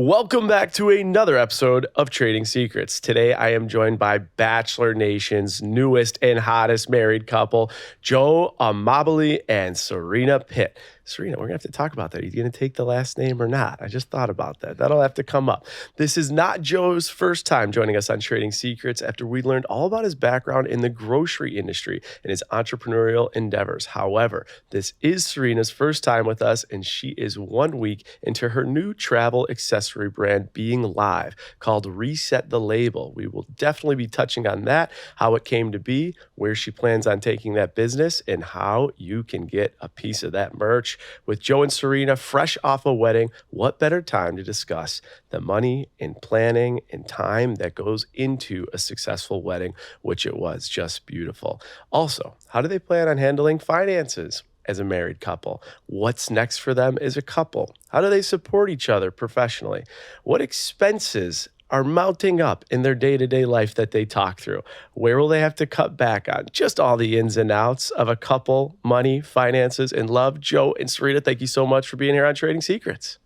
Welcome back to another episode of Trading Secrets. Today, I am joined by Bachelor Nation's newest and hottest married couple, Joe Amabile and Serena Pitt. Serena, we're going to have to talk about that. Are you going to take the last name or not? I just thought about that. That'll have to come up. This is not Joe's first time joining us on Trading Secrets after we learned all about his background in the grocery industry and his entrepreneurial endeavors. However, this is Serena's first time with us, and she is 1 week into her new travel accessory brand being live called Reset the Label. We will definitely be touching on that, how it came to be, where she plans on taking that business, and how you can get a piece of that merch. With Joe and Serena fresh off a wedding, what better time to discuss the money and planning and time that goes into a successful wedding, which it was just beautiful. Also, how do they plan on handling finances as a married couple? What's next for them as a couple? How do they support each other professionally? What expenses are mounting up in their day-to-day life that they talk through? Where will they have to cut back on? Just all the ins and outs of a couple, money, finances, and love. Joe and Serena, thank you so much for being here on Trading Secrets.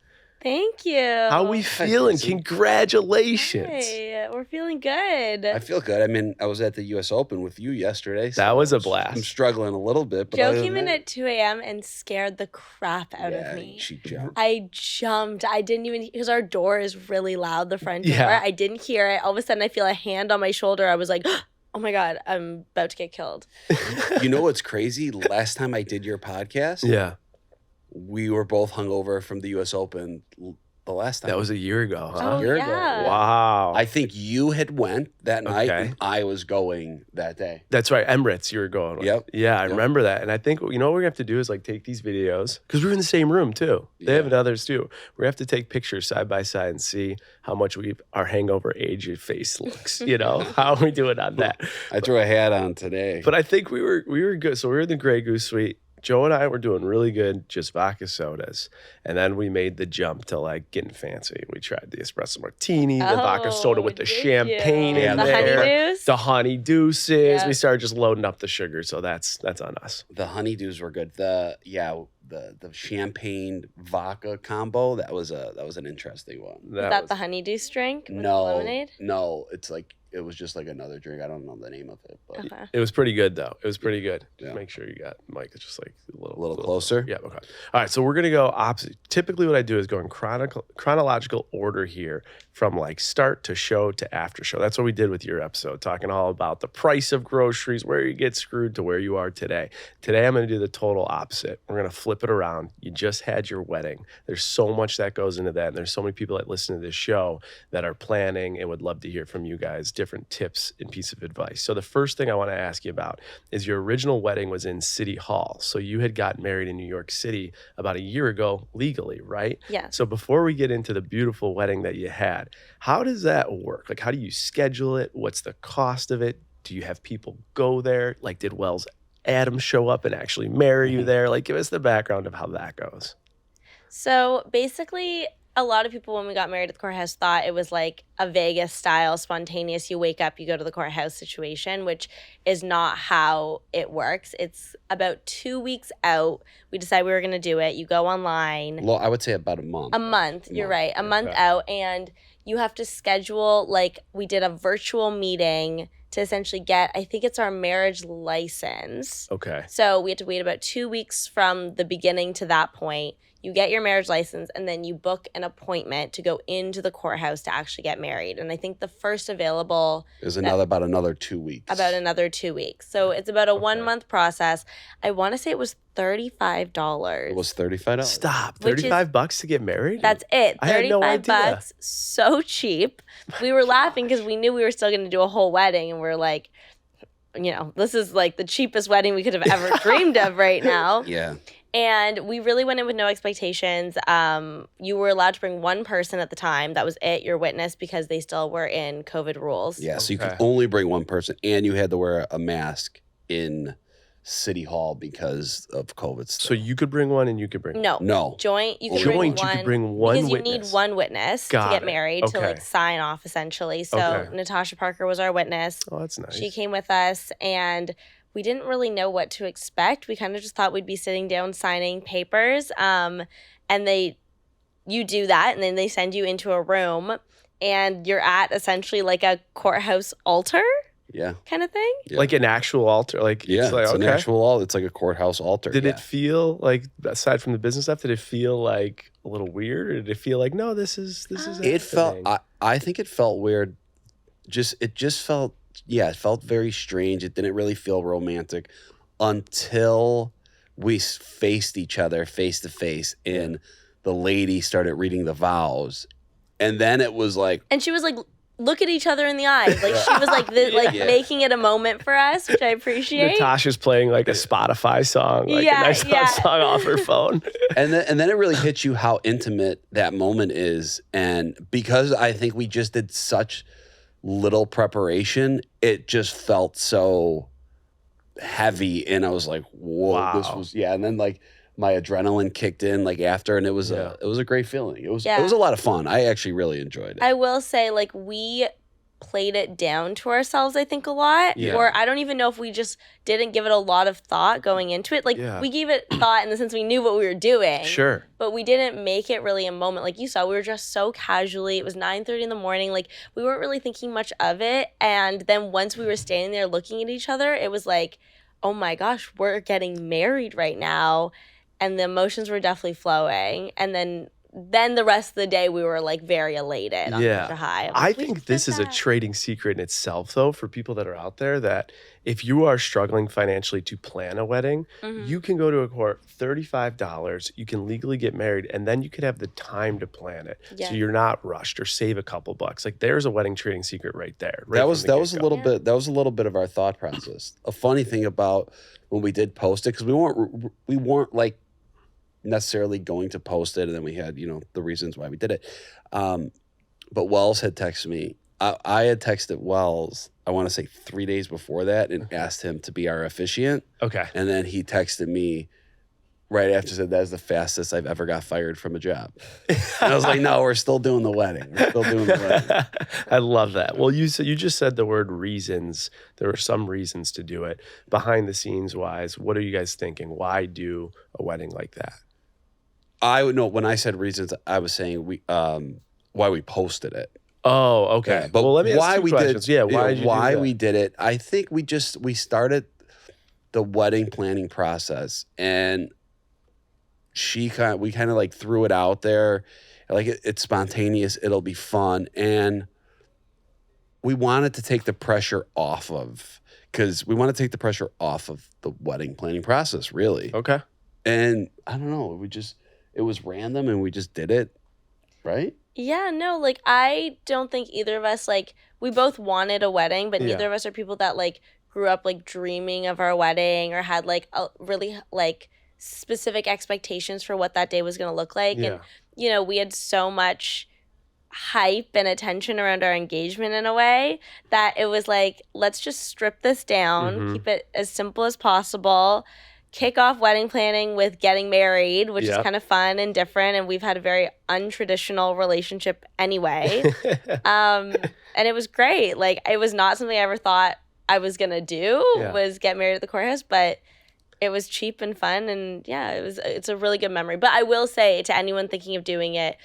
Thank you. How are we feeling? Congratulations. Hey, we're feeling good. I feel good. I mean, I was at the U.S. Open with you yesterday. So That was a blast. I'm struggling a little bit. But Joe came in at 2 a.m. and scared the crap out of me. She jumped. I jumped. I didn't even, because our door is really loud, the front door. Yeah. I didn't hear it. All of a sudden, I feel a hand on my shoulder. I was like, oh my God, I'm about to get killed. You know what's crazy? Last time I did your podcast, Yeah, we were both hungover from the U.S. Open the last time. that was a year ago, huh? Oh, year ago. yeah. Wow. I think you had went that night, Okay. and I was going that day. That's right. Emirates, you were going with. Yep. Yeah, I Yep. remember that. And I think, you know what we're going to have to do is like take these videos, because we're in the same room too. They have Yeah. others too. We have to take pictures side by side and see how much our hangover aged face looks. You know, how are we doing on that? I threw a hat on today. But I think we were good. So we were in the Grey Goose Suite. Joe and I were doing really good, just vodka sodas. And then we made the jump to like getting fancy. We tried the espresso martini, the vodka soda with the did champagne you? in The there. honeydews? The honeydews. Yeah. We started just loading up the sugar. So that's on us. The honeydews were good. The champagne vodka combo, that was an interesting one. Is that the honeydew drink with the lemonade? No, it's like it was just like another drink. I don't know the name of it, but Okay. It was pretty good, though. It was pretty good. Just Yeah. make sure you got Mike. It's just like a little closer. Yeah, okay. All right, so we're going to go opposite. Typically what I do is go in chronological order here from like start to show to after show. That's what we did with your episode, talking all about the price of groceries, where you get screwed to where you are today. Today, I'm going to do the total opposite. We're going to flip it around. You just had your wedding. There's so much that goes into that, and there's so many people that listen to this show that are planning and would love to hear from you guys different tips and piece of advice. So the first thing I want to ask you about is your original wedding was in City Hall. So you had gotten married in New York City about a year ago legally, right? Yeah. So before we get into the beautiful wedding that you had, how does that work? Like, how do you schedule it? What's the cost of it? Do you have people go there? Like, did Wells Adams show up and actually marry you there? Like, give us the background of how that goes. So basically, a lot of people when we got married at the courthouse thought it was like a Vegas style spontaneous, you wake up, you go to the courthouse situation, which is not how it works. It's about 2 weeks out. We decided we were going to do it. You go online. Well, I would say about a month. A month, you're right. A month Okay. out, and you have to schedule, like, we did a virtual meeting to essentially get, I think it's our marriage license. Okay. So we had to wait about 2 weeks from the beginning to that point. You get your marriage license, and then you book an appointment to go into the courthouse to actually get married. And I think the first available Is about another 2 weeks. about another 2 weeks. So it's about a 1 month process. I want to say it was $35. It was $35. Stop. Which is- $35 to get married? That's it. I had no 35 idea. bucks. So cheap. We were laughing because we knew we were still going to do a whole wedding, and we're like, you know, this is like the cheapest wedding we could have ever dreamed of right now. Yeah. And we really went in with no expectations. You were allowed to bring one person at the time. That was it, your witness, because they still were in COVID rules. Yeah. So you Okay. could only bring one person, and you had to wear a mask in City Hall because of COVID stuff. So you could bring one and you could bring No. No. Joint, you could Joint, bring you one. could bring one because witness. you need one witness Got to get it. married to Okay. like sign off essentially. So Okay. Natasha Parker was our witness. Oh, that's nice. She came with us, and we didn't really know what to expect. We kind of just thought we'd be sitting down signing papers. And you do that, and then they send you into a room, and you're at essentially like a courthouse altar Yeah. kind of thing. Yeah. Like an actual altar. Like, Yeah, it's like, it's an okay. actual altar. It's like a courthouse altar. Did yeah. it feel like, aside from the business stuff, did it feel like a little weird? Or did it feel like, no, this is It felt. happening? I think it felt weird. It just felt. Yeah, it felt very strange. It didn't really feel romantic until we faced each other face to face, and the lady started reading the vows, and then it was like. And she was like, look at each other in the eyes. Like she was like making it a moment for us, which I appreciate. Natasha's playing like a Spotify song, like a nice song off her phone. And then it really hits you how intimate that moment is. And because I think we just did such little preparation, it just felt so heavy. And I was like, whoa, this was, and then like my adrenaline kicked in like after, and it was a great feeling. It was a lot of fun. I actually really enjoyed it. I will say, like, we played it down to ourselves, I think, a lot. Yeah. Or I don't even know if we just didn't give it a lot of thought going into it. Like, we gave it thought in the sense we knew what we were doing. Sure. But we didn't make it really a moment. Like you saw, we were dressed so casually. It was 9:30 in the morning. Like, we weren't really thinking much of it. And then once we were standing there looking at each other, it was like, oh my gosh, we're getting married right now. And the emotions were definitely flowing. And then the rest of the day, we were like very elated on such a high. I think this is a trading secret in itself, though, for people that are out there, that if you are struggling financially to plan a wedding, you can go to a court, $35, you can legally get married, and then you could have the time to plan it. Yeah. So you're not rushed or save a couple bucks. Like, there's a wedding trading secret right there. That was a little bit of our thought process. A funny thing about when we did post it, because we weren't like necessarily going to post it, and then we had the reasons why we did it, but Wells had texted me. I had texted Wells, I want to say 3 days before that, and asked him to be our officiant. Okay. And then he texted me right after, said, that's the fastest I've ever got fired from a job. And I was like, no, we're still doing the wedding. I love that. Well, you just said the word reasons. There were some reasons to do it. Behind the scenes wise, what are you guys thinking? Why do a wedding like that? When I said reasons, I was saying why we posted it. Oh, okay. Yeah, but well, let me ask why two we questions. did, why we did it. I think we started the wedding planning process, and we kind of like threw it out there, like it's spontaneous, it'll be fun, and we wanted to take the pressure off of the wedding planning process, really. Okay. And I don't know, it was random, and we just did it, right? Yeah, no, like, I don't think either of us, like, we both wanted a wedding, but neither of us are people that, like, grew up, like, dreaming of our wedding or had, like, a really, like, specific expectations for what that day was going to look like. Yeah. And, we had so much hype and attention around our engagement in a way that it was like, let's just strip this down, keep it as simple as possible, kick off wedding planning with getting married, which is kind of fun and different. And we've had a very untraditional relationship anyway. And it was great. Like, it was not something I ever thought I was going to do, was get married at the courthouse, but it was cheap and fun. And it's a really good memory. But I will say to anyone thinking of doing it,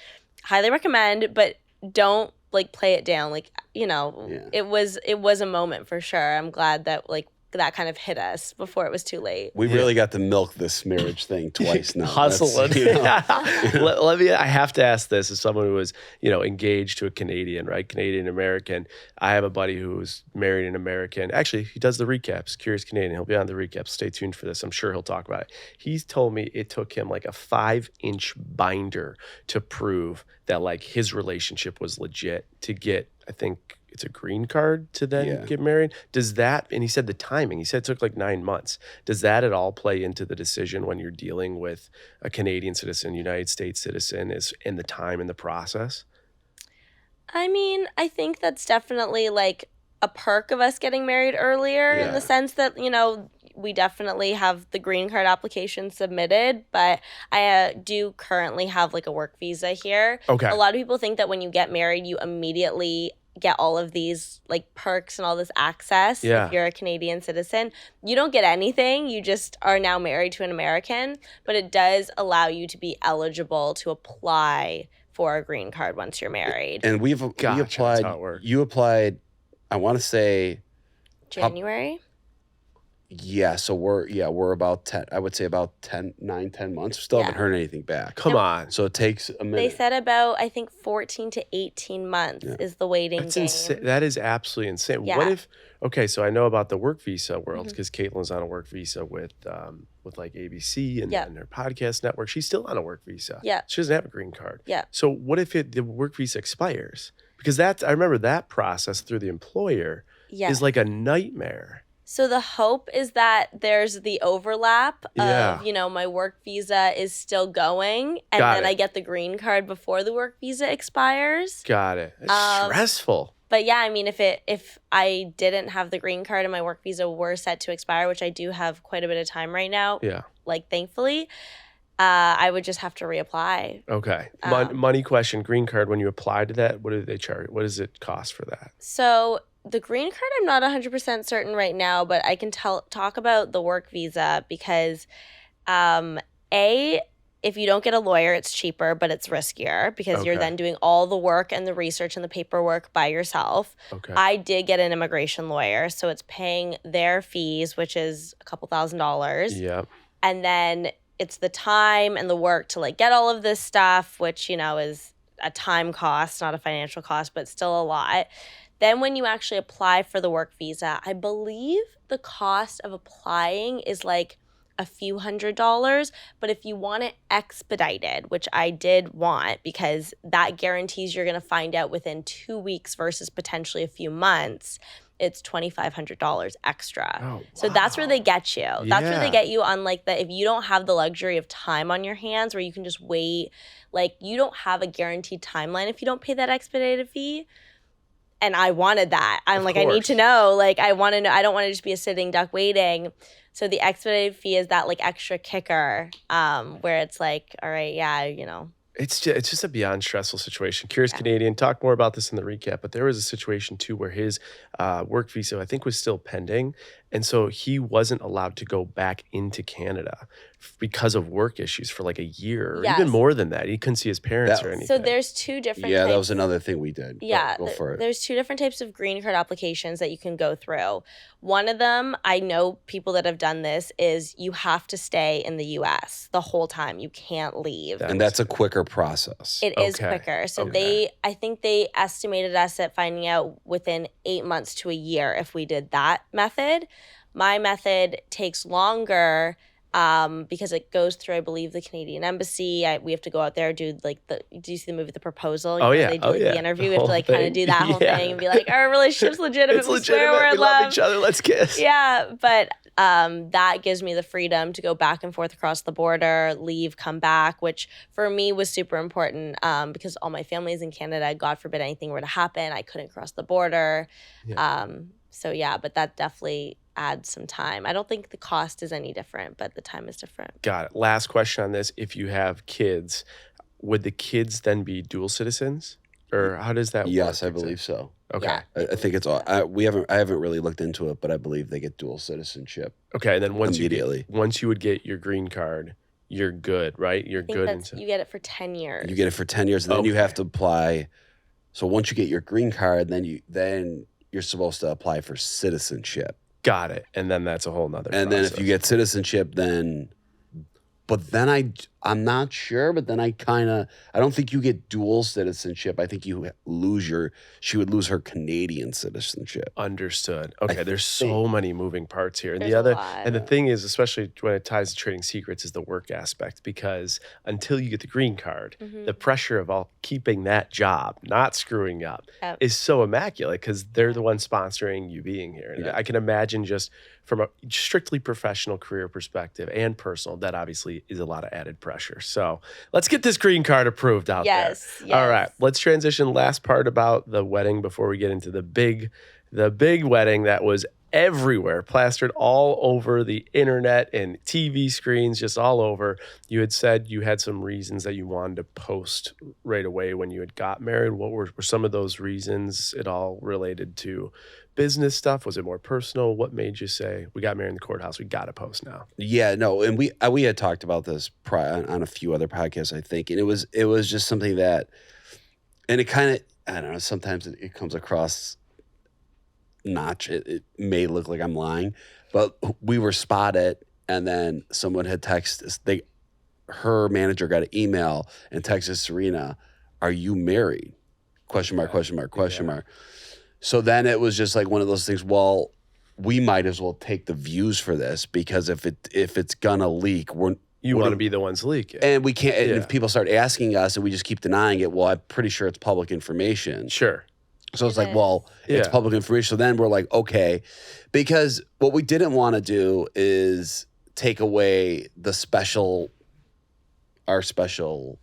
highly recommend, but don't like play it down. Like, it was a moment for sure. I'm glad that like that kind of hit us before it was too late. We really got to milk this marriage thing twice now. Hustling. I have to ask this as someone who was, engaged to a Canadian, right? Canadian American. I have a buddy who's married an American. Actually, he does the recaps. Curious Canadian. He'll be on the recaps. Stay tuned for this. I'm sure he'll talk about it. He's told me it took him like a 5-inch binder to prove that like his relationship was legit to get, I think, it's a green card to then get married. Does that, and he said the timing, he said it took like 9 months. Does that at all play into the decision when you're dealing with a Canadian citizen, United States citizen, is in the time in the process? I mean, I think that's definitely like a perk of us getting married earlier in the sense that, we definitely have the green card application submitted, but I do currently have like a work visa here. Okay. A lot of people think that when you get married, you immediately get all of these like perks and all this access Yeah. if you're a Canadian citizen. You don't get anything. You just are now married to an American, but it does allow you to be eligible to apply for a green card once you're married. And we Gotcha, that's applied. how it works. You applied. I want to say. January? Yeah, so we're about 10, I would say about 9, 10 months. Still haven't heard anything back. Come on. So it takes a minute. They said about, I think, 14 to 18 months is the waiting That's game. insane. That is absolutely insane. Yeah. What if? Okay, so I know about the work visa world because Caitlin's on a work visa with like ABC and her podcast network. She's still on a work visa. Yeah. She doesn't have a green card. Yeah. So what if the work visa expires? Because I remember that process through the employer is like a nightmare. So the hope is that there's the overlap Yeah. of, my work visa is still going and Got then it. I get the green card before the work visa expires. Got it. It's stressful. But yeah, I mean, if I didn't have the green card and my work visa were set to expire, which I do have quite a bit of time right now, like thankfully, I would just have to reapply. Okay. Money question, green card, when you apply to that, what do they charge? What does it cost for that? So the green card, I'm not 100% certain right now, but I can talk about the work visa because, if you don't get a lawyer, it's cheaper, but it's riskier because you're then doing all the work and the research and the paperwork by yourself. Okay. I did get an immigration lawyer, so it's paying their fees, which is a couple $1,000s. Yeah. And then it's the time and the work to like get all of this stuff, which, is a time cost, not a financial cost, but still a lot. Then when you actually apply for the work visa, I believe the cost of applying is like a few $100s, but if you want it expedited, which I did want because that guarantees you're going to find out within 2 weeks versus potentially a few months, it's $2,500 extra. Oh, wow. So that's where they get you. That's where they get you on like if you don't have the luxury of time on your hands where you can just wait, like you don't have a guaranteed timeline if you don't pay that expedited fee. And I wanted that. I'm like, I need to know. Like, I want to know. I don't want to just be a sitting duck waiting. So the expedited fee is that like extra kicker where it's like, all right, It's just a beyond stressful situation. Curious Canadian, talk more about this in the recap, but there was a situation too where his work visa, I think, was still pending. And so he wasn't allowed to go back into Canada because of work issues for like a year or even more than that. He couldn't see his parents or anything. So there's two different Yeah, types. that was another thing we did. Yeah, Go for it. There's two different types of green card applications that you can go through. One of them, I know people that have done this, is you have to stay in the U.S. the whole time. You can't leave. And that's a quicker process. It is quicker. So I think they estimated us at finding out within 8 months to a year if we did that method. My method takes longer because it goes through, I believe, the Canadian Embassy. We have to go out there, do you see the movie The Proposal? They do the interview. We have to like kind of do that whole thing and be like, our relationship's legitimate. It's legitimate. We love each other. Let's kiss. Yeah, but that gives me the freedom to go back and forth across the border, leave, come back, which for me was super important because all my family is in Canada. God forbid anything were to happen, I couldn't cross the border. But that definitely adds some time. I don't think the cost is any different, but the time is different. Got it. Last question on this. If you have kids, would the kids then be dual citizens? Or how does that work? Yes, I believe so. Okay. Yeah. I think it's all. I haven't really looked into it, but I believe they get dual citizenship. Okay, and then once immediately. once you would get your green card, you're good, right? You're good. You get it for 10 years. You get it for 10 years, and then you have to apply. So once you get your green card, then you're supposed to apply for citizenship. Got it. And then that's a whole nother And process. then if you get citizenship, but then I'm not sure, but then I don't think you get dual citizenship. I think she would lose her Canadian citizenship. Understood. Okay, there's so many moving parts here. And the thing is, especially when it ties to trading secrets, is the work aspect, because until you get the green card, the pressure of all keeping that job, not screwing up, is so immaculate because they're the ones sponsoring you being here. And I can imagine just from a strictly professional career perspective and personal, that obviously is a lot of added pressure. So let's get this green card approved out there. Yes. All right, let's transition. Last part about the wedding before we get into the big wedding that was everywhere, plastered all over the internet and TV screens, just all over. You had said you had some reasons that you wanted to post right away when you had got married. What were some of those reasons? It all related to business stuff? Was it more personal? What made you say, we got married in the courthouse, we got to post now? Yeah, no, and we had talked about this on a few other podcasts, I think, and it was just something that, and it kind of, I don't know, sometimes it comes across notch. It may look like I'm lying, but we were spotted, and then someone had texted us. Her manager got an email and texted Serena, "Are you married?" Question mark, question mark, question mark. So then it was just like one of those things. Well, we might as well take the views for this, because if it's gonna leak, you want to be the ones leaking, and we can't. And if people start asking us and we just keep denying it, well, I'm pretty sure it's public information. Sure. So it's like, well, it's public information. So then we're like, okay, because what we didn't want to do is take away our special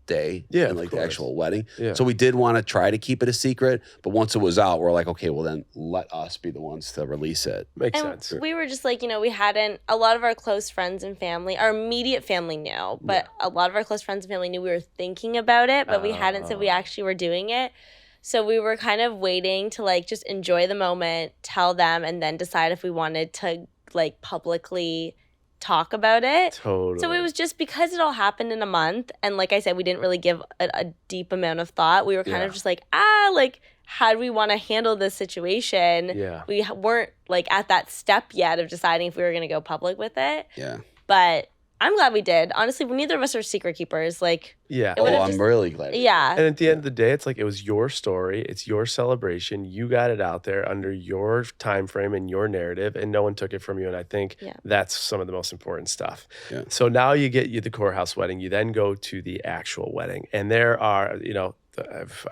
day and like the actual wedding. Yeah. So we did want to try to keep it a secret, but once it was out, we're like, okay, well then let us be the ones to release it. Makes sense. We were just like, we hadn't, a lot of our close friends and family, our immediate family knew, but a lot of our close friends and family knew we were thinking about it, but we hadn't said we actually were doing it. So we were kind of waiting to like just enjoy the moment, tell them, and then decide if we wanted to like publicly talk about it. Totally. So it was just because it all happened in a month, and like I said, we didn't really give a deep amount of thought. We were kind of just like, like, how do we want to handle this situation? Yeah. We weren't like at that step yet of deciding if we were going to go public with it. Yeah. But I'm glad we did. Honestly, neither of us are secret keepers. Like, I'm really glad. Yeah. And at the end of the day, it's like, it was your story. It's your celebration. You got it out there under your time frame and your narrative, and no one took it from you. And I think that's some of the most important stuff. Yeah. So now you get the courthouse wedding. You then go to the actual wedding. And there are,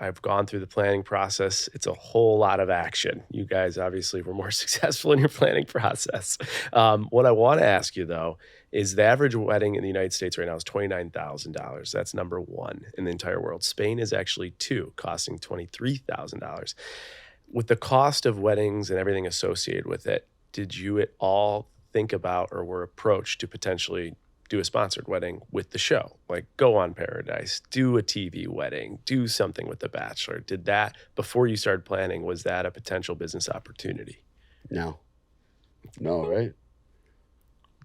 I've gone through the planning process. It's a whole lot of action. You guys obviously were more successful in your planning process. What I want to ask you, though, is the average wedding in the United States right now is $29,000. That's number one in the entire world. Spain is actually 2, costing $23,000. With the cost of weddings and everything associated with it, did you at all think about or were approached to potentially do a sponsored wedding with the show? Like, go on Paradise, do a TV wedding, do something with The Bachelor. Did that, before you started planning, was that a potential business opportunity? No, right?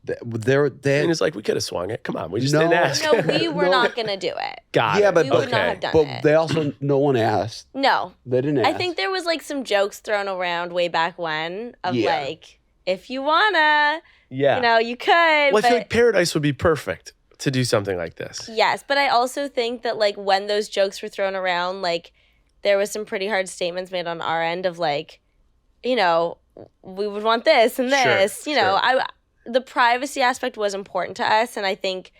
And it's like, we could have swung it. Come on, we just didn't ask. No, we were not going to do it. But we would not have done it. But they also, no one asked. No. They didn't ask. I think there was like some jokes thrown around way back when of like, if you wanna, you could. Well, I feel like Paradise would be perfect to do something like this. Yes, but I also think that like when those jokes were thrown around, like there was some pretty hard statements made on our end of like, we would want this and this. The privacy aspect was important to us, and I think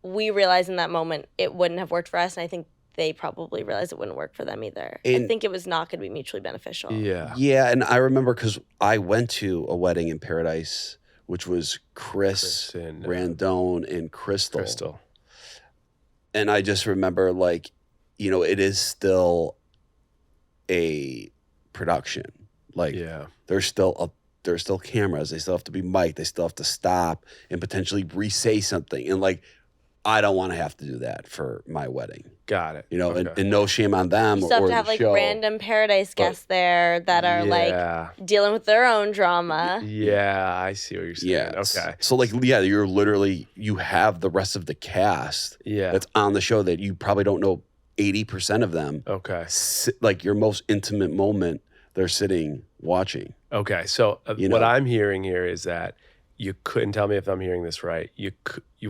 we realized in that moment it wouldn't have worked for us, and I think they probably realized it wouldn't work for them either. I think it was not going to be mutually beneficial. Yeah, and I remember because I went to a wedding in Paradise, which was Chris and Randone and Crystal. And I just remember, like, it is still a production. Like, there's still cameras. They still have to be mic'd. They still have to stop and potentially re-say something. And like, I don't want to have to do that for my wedding. Got it. And no shame on them. You still have to have like random Paradise guests there that are like dealing with their own drama. Yeah, I see what you're saying. Yeah. Okay. So like, you're literally, you have the rest of the cast that's on the show that you probably don't know 80% of them. Okay. Like your most intimate moment, they're sitting watching. Okay, so what I'm hearing here is that you couldn't, tell me if I'm hearing this right, you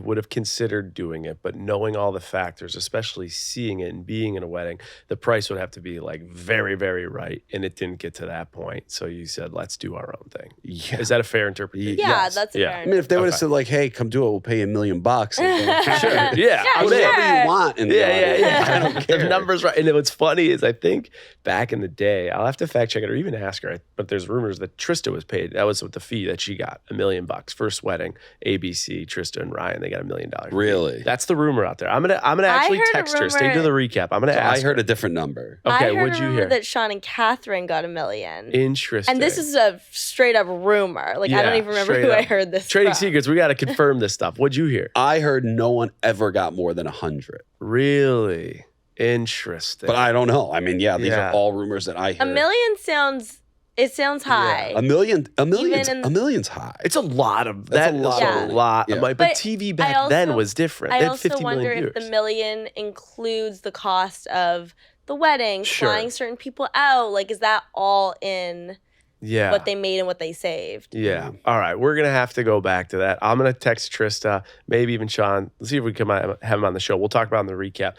would have considered doing it, but knowing all the factors, especially seeing it and being in a wedding, the price would have to be like very, very right, and it didn't get to that point. So you said, let's do our own thing. Yeah. Is that a fair interpretation? Yeah, that's fair. I mean, if they would have said like, hey, come do it, we'll pay you $1 million. Sure. Yeah. Whatever you want. I don't care. The numbers right. And what's funny is I think back in the day, I'll have to fact check it or even ask her, but there's rumors that Trista was paid. That was with the fee that she got, $1 million. First wedding, ABC, Trista and Ryan, they got $1 million. Really? That's the rumor out there. I'm gonna actually heard a text her. Stay to the recap. I'm gonna So ask. I heard a different number. Okay, I heard what'd a you rumor hear? that Sean and Catherine got $1 million. Interesting. And this is a straight up rumor. Like, I Yeah, don't even remember straight who I up. heard this Trading from. Secrets. We got to confirm this stuff. What'd you hear? I heard no one ever got more than 100. Really interesting. But I don't know. I mean, these Yeah. are all rumors that I heard. $1 million sounds high. A million's high. It's a lot of That's that. a lot is of a lot. Yeah. But But TV I back then also- was different. I They had also 50 wonder million if the viewers. $1 million includes the cost of the wedding, Sure. flying certain people out. Like, is that all in Yeah. what they made and what they saved? Yeah. All right. We're going to have to go back to that. I'm going to text Trista, maybe even Sean. Let's see if we can have him on the show. We'll talk about it in the recap.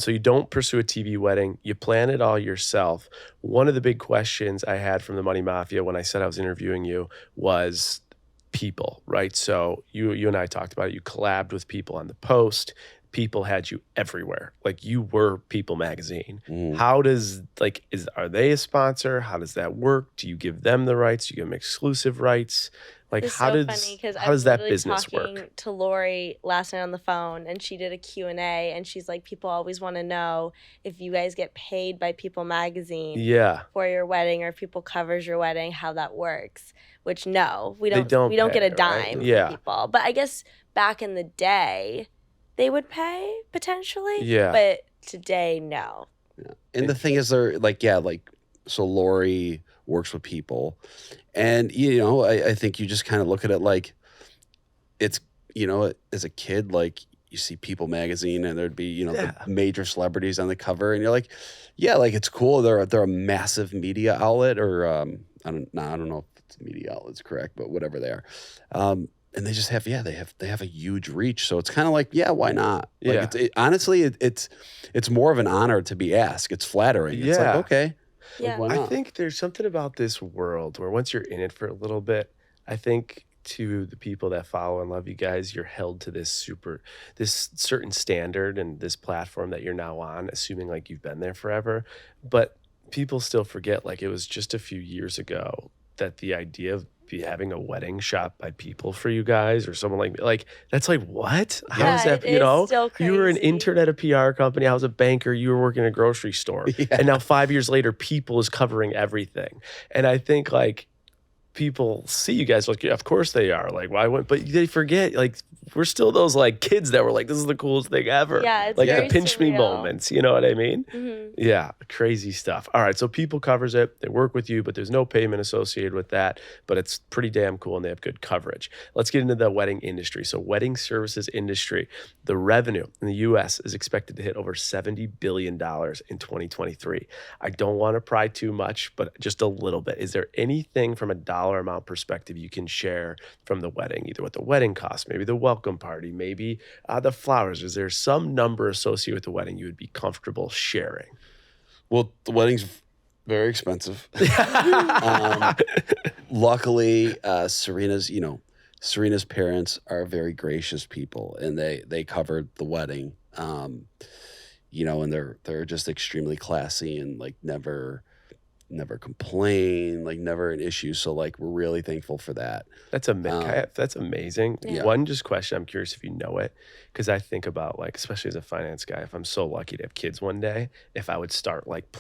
So you don't pursue a TV wedding. You plan it all yourself. One of the big questions I had from the Money Mafia when I said I was interviewing you was people, right? So you and I talked about it. You collabed with people on the Post. People had you everywhere. Like, you were People magazine. How does, are they a sponsor? How does that work? Do you give them the rights? Do you give them exclusive rights? Like, It's how so does funny because how does that business talking work? to Lori last night on the phone, and she did a Q&A, and she's like, people always want to know if you guys get paid by People magazine Yeah. for your wedding, or if People covers your wedding, how that works. Which, no, we They don't. We don't pay, get a right? dime Yeah. from People. But I guess back in the day, they would pay potentially. Yeah. But today, no. And the thing is, so Lori works with People. And, I think you just kind of look at it like it's, as a kid, like, you see People magazine and there'd be, the major celebrities on the cover. And you're like, yeah, like, it's cool. They're a massive media outlet, or I don't know if it's media outlet's correct, but whatever they are. And they just have, they have a huge reach. So it's kind of like, yeah, why not? Like, Yeah. honestly, it's more of an honor to be asked. It's flattering. It's Yeah. like, okay. Yeah. Like, why I not? think there's something about this world where once you're in it for a little bit, I think to the people that follow and love you guys, you're held to this certain standard and this platform that you're now on, assuming like you've been there forever. But people still forget, like, it was just a few years ago that the idea of having a wedding shot by People for you guys, or someone like me, like, that's like, what? How Yeah, is that? it is still You were an crazy. intern at a PR company. I was a banker. You were working in a grocery store. And now 5 years later, People is covering everything. And I think, like, people see you guys like, yeah, of course they are. Like, why wouldn't? But they forget, like, we're still those, like, kids that were like, this is the coolest thing ever. Yeah, it's like very the pinch me surreal. moments. You know what I mean? Mhm. Yeah, crazy stuff. All right, so People covers it. They work with you, but there's no payment associated with that. But it's pretty damn cool, and they have good coverage. Let's get into the wedding industry. So, wedding services industry, the revenue in the U.S. is expected to hit over $70 billion in 2023. I don't want to pry too much, but just a little bit. Is there anything from a dollar amount perspective you can share from the wedding, either what the wedding cost, maybe the welcome party, maybe the flowers? Is there some number associated with the wedding you would be comfortable sharing? Well, the wedding's very expensive. Luckily, Serena's parents are very gracious people, and they covered the wedding. And they're just extremely classy and, like, never complain, like, never an issue. So, like, we're really thankful for that. That's that's amazing. Yeah. One just question, I'm curious if you know it, because I think about, like, especially as a finance guy, if I'm so lucky to have kids one day, if I would start like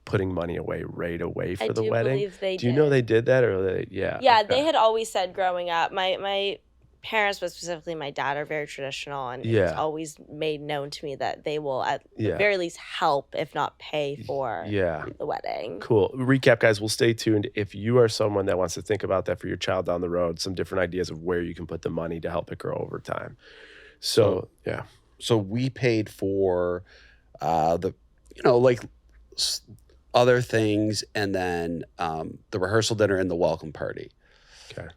putting money away right away for I the do wedding. believe they Do you know did. they did that, or yeah? Yeah, okay. they had always said growing up, my parents, but specifically my dad, are very traditional, and it's Yeah. always made known to me that they will at Yeah. the very least help, if not pay for Yeah. the wedding. Cool. Recap, guys. We'll stay tuned. If you are someone that wants to think about that for your child down the road, some different ideas of where you can put the money to help it grow over time. So yeah. So we paid for other things, and then the rehearsal dinner and the welcome party. Okay.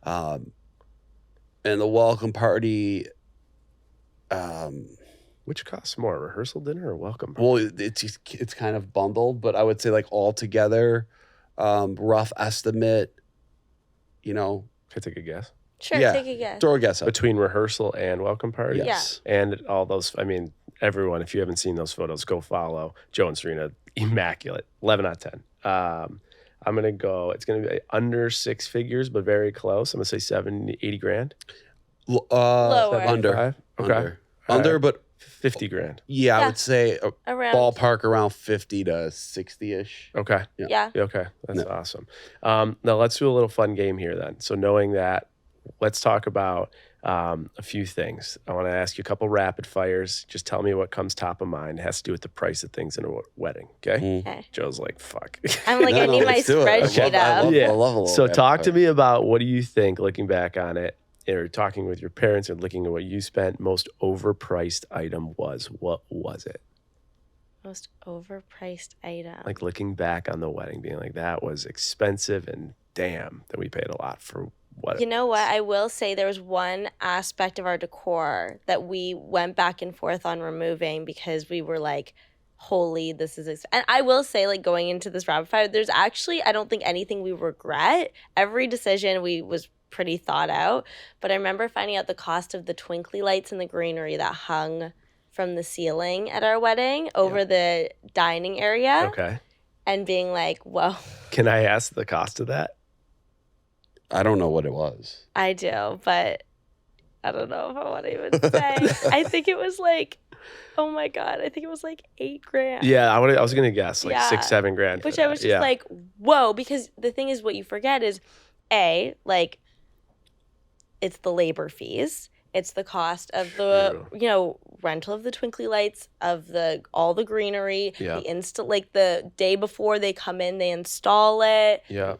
And the welcome party, Which costs more, rehearsal dinner or welcome party? well, it's kind of bundled, but I would say, like, all together, rough estimate, Can I take a guess? Sure, Yeah. take a guess. throw a guess out. Between rehearsal and welcome party? Yes. And all those, I mean, everyone, if you haven't seen those photos, go follow Joe and Serena. Immaculate. 11 out of 10. I'm going to go, it's going to be under 6 figures, but very close. I'm going to say 70, 80 grand. Lower. Under. Okay. Under, right. but 50 grand. yeah, I Yeah. would say Around. ballpark around 50 to 60-ish. Okay. Yeah. Okay. That's awesome. Now let's do a little fun game here then. So knowing that, let's talk about a few things. I want to ask you a couple rapid fires. Just tell me what comes top of mind. It has to do with the price of things in a wedding. Okay. Okay. Joe's like, fuck. I'm like, I need my let's do it. spreadsheet up. I love a little So rapid talk to fire. me about what do you think, looking back on it, or talking with your parents and looking at what you spent, most overpriced item was. What was it? Most overpriced item. Like looking back on the wedding, being like, that was expensive and damn, that we paid a lot for what. You know what? I will say there was one aspect of our decor that we went back and forth on removing because we were like, holy, this is and I will say, like, going into this rapid fire, there's actually, I don't think anything we regret. Every decision was pretty thought out. But I remember finding out the cost of the twinkly lights and the greenery that hung from the ceiling at our wedding over the dining area. Okay. And being like, whoa. Can I ask the cost of that? I don't know what it was. I do, but I don't know if I want to even say. I think it was like, oh my God, I think it was like $8,000. Yeah, I was going to guess like Yeah. 6-7 grand. Which for I that. was just like, whoa, because the thing is, what you forget is, like, it's the labor fees. It's the cost of the, rental of the twinkly lights, of all the greenery, the like the day before they come in, they install it. Yeah.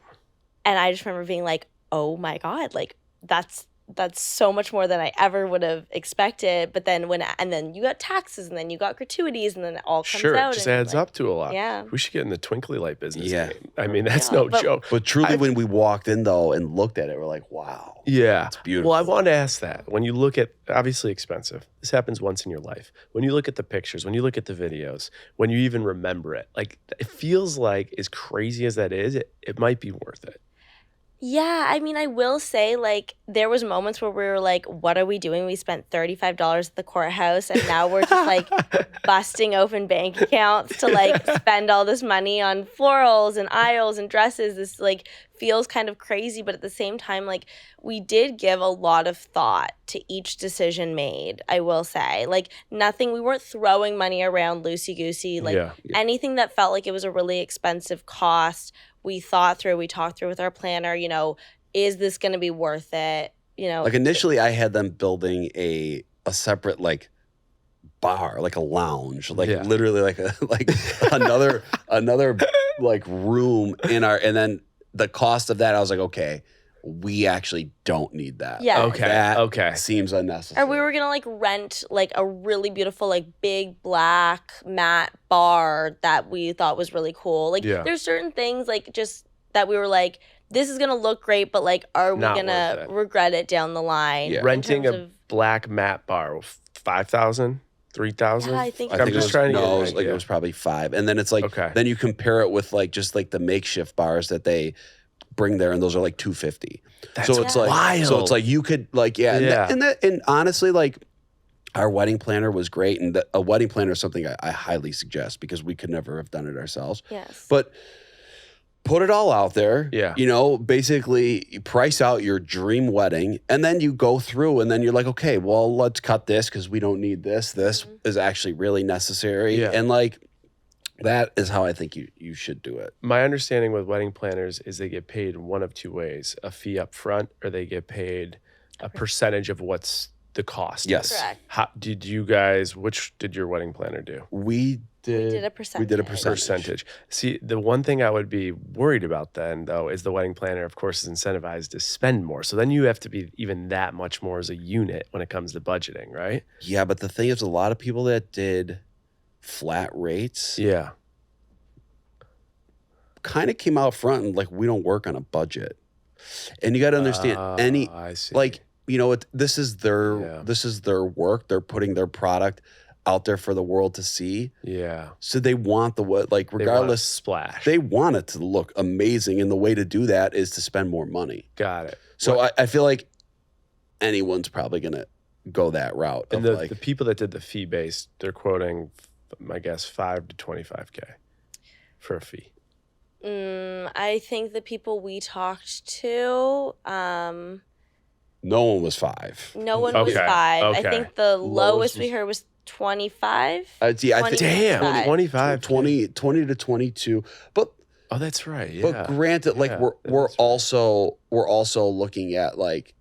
And I just remember being like, oh my God, like that's so much more than I ever would have expected. But then then you got taxes, and then you got gratuities, and then it all comes out. It just adds up to a lot. Yeah. We should get in the twinkly light business. Yeah. Game. I mean, that's no joke. But truly, when we walked in, though, and looked at it, we're like, wow. Yeah. It's beautiful. Well, I wanted to ask that. When you look at, obviously expensive, this happens once in your life. When you look at the pictures, when you look at the videos, when you even remember it, like, it feels like, as crazy as that is, it might be worth it. Yeah, I mean, I will say, like, there was moments where we were like, what are we doing? We spent $35 at the courthouse, and now we're just, like, busting open bank accounts to, like, spend all this money on florals and aisles and dresses. This, like, feels kind of crazy, but at the same time, like, we did give a lot of thought to each decision made, I will say. Like, we weren't throwing money around loosey-goosey. Like, anything that felt like it was a really expensive cost, we thought through, we talked through with our planner, is this going to be worth it? Like, initially I had them building a separate, like, bar, like a lounge, like literally like another like room in and then the cost of that, I was like, okay, we actually don't need that. Yeah. Okay. Seems unnecessary. Or we were going to, like, rent, like, a really beautiful, like, big black matte bar that we thought was really cool. Like, there's certain things, like, just that we were like, this is going to look great, but, like, are we going to regret it down the line? Yeah. Renting a black matte bar, 5,000, 3,000? Yeah, I think I'm just trying to get it was like, it was probably 5. And then it's like, then you compare it with, like, just like the makeshift bars that they bring there, and those are like $250. So it's like wild. So it's like you could, like, and honestly, like, our wedding planner was great, and a wedding planner is something I highly suggest because we could never have done it ourselves. Yes. But put it all out there. Yeah. Basically you price out your dream wedding, and then you go through, and then you're like, okay, well, let's cut this because we don't need this. This is actually really necessary. Yeah. And, like, that is how I think you should do it. My understanding with wedding planners is they get paid one of two ways: a fee up front, or they get paid a percentage of what's the cost. Yes. Correct. How did you guys? Which did your wedding planner do? We did a percentage. We did a percentage. See, the one thing I would be worried about then, though, is the wedding planner, of course, is incentivized to spend more. So then you have to be even that much more as a unit when it comes to budgeting, right? Yeah, but the thing is, a lot of people that did flat rates kind of came out front and, like, we don't work on a budget. And you got to understand, I see. like, this is their work. They're putting their product out there for the world to see. Yeah. So they want regardless splash. they want it to look amazing, and the way to do that is to spend more money. Got it. So I feel like anyone's probably gonna go that route. And of, the people that did the fee based, they're quoting, I guess, $5,000 to $25,000 for a fee. I think the people we talked to, No one was 5. no one was Okay, 5. I okay. think the Lowest lowest we heard was 25. Yeah, I think Damn, 25. 25. 20 to 22. But Oh, that's right. Yeah. but granted, like Yeah, we're that's right. also looking at like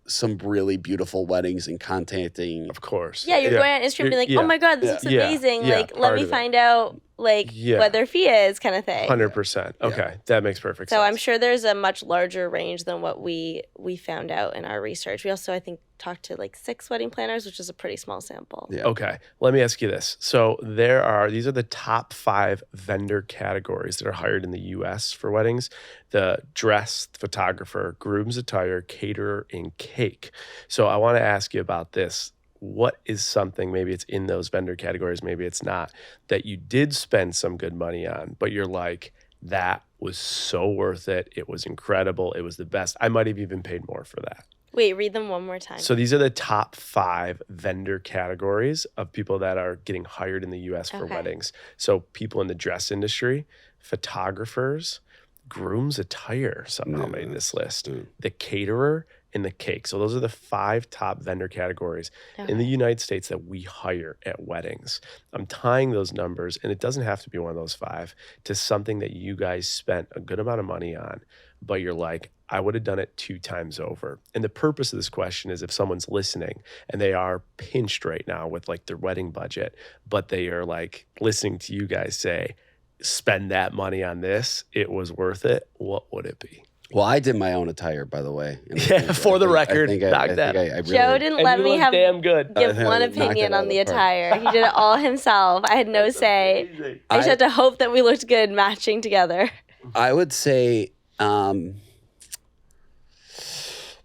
some really beautiful weddings and contacting. Of course. Yeah, you're going on Instagram being like, Yeah. oh my God, this Yeah. looks Yeah. amazing. Yeah, Like, let part me of it. find out like Yeah. what their fee is kind of thing. 100%. Okay. That makes perfect sense. So I'm sure there's a much larger range than what we found out in our research. We also, I think, talked to like 6 wedding planners, which is a pretty small sample. Yeah. Okay, let me ask you this. So these are the top 5 vendor categories that are hired in the US for weddings: the dress, photographer, groom's attire, caterer, and cake. So I want to ask you about this. What is something, maybe it's in those vendor categories, maybe it's not, that you did spend some good money on, but you're like, that was so worth it. It was incredible. It was the best. I might have even paid more for that. Wait, read them one more time. So these are the top 5 vendor categories of people that are getting hired in the US for Okay. weddings. So people in the dress industry, photographers, groom's attire somehow made this list, the caterer, and the cake. So those are the 5 top vendor categories in the United States that we hire at weddings. I'm tying those numbers, and it doesn't have to be one of those 5, to something that you guys spent a good amount of money on, but you're like, I would have done it 2 times over. And the purpose of this question is if someone's listening and they are pinched right now with like their wedding budget, but they are like listening to you guys say, spend that money on this, it was worth it, what would it be? Well, I did my own attire, by the way. And I Yeah, think- for the I think- record, I think I knock that. really- Joe didn't let And you me look have damn good. give I one knocked it opinion out on of the the park. attire. He did it all himself. I had no say. Amazing. I just had to hope that we looked good matching together. I would say, well,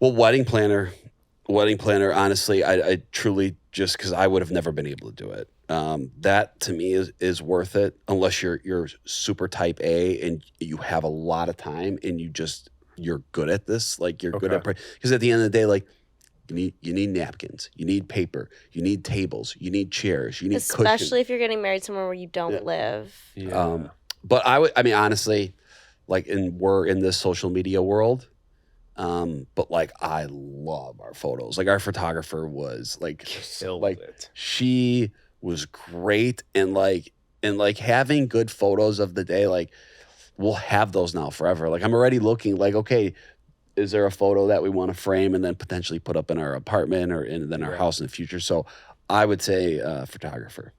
wedding planner. Honestly, I truly, just because I would have never been able to do it. That to me is worth it, unless you're super type A and you have a lot of time and you're good at this. Like you're good at, because at the end of the day, like you need napkins, you need paper, you need tables, you need chairs, you need Especially cushions. if you're getting married somewhere where you don't live. Yeah. But I mean, honestly, like, we're in this social media world. But like, I love our photos. Like, our photographer was like, Killed like it. she was great, and having good photos of the day, like, we'll have those now forever. Like, I'm already looking like, okay, is there a photo that we want to frame and then potentially put up in our apartment or in our house in the future? So I would say photographer.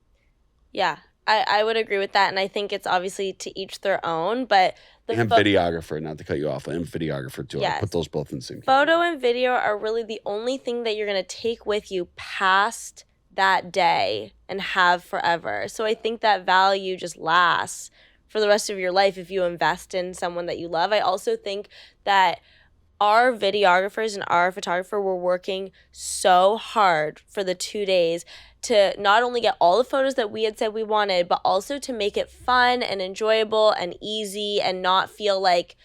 Yeah, I would agree with that. And I think it's obviously to each their own, but And videographer, not to cut you off, and videographer too. Yes. I put those both in the same photo and video are really the only thing that you're going to take with you past that day and have forever. So I think that value just lasts for the rest of your life if you invest in someone that you love. I also think that our videographers and our photographer were working so hard for the 2 days to not only get all the photos that we had said we wanted, but also to make it fun and enjoyable and easy and not feel like,